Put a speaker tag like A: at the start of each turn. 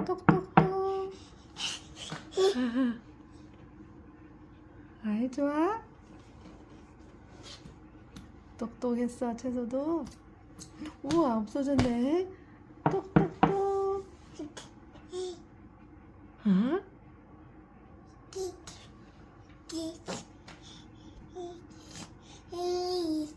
A: 똑똑똑. 아이 좋아. 똑똑했어 채소도. 우와 없어졌네. 똑똑똑. 응?
B: Hey.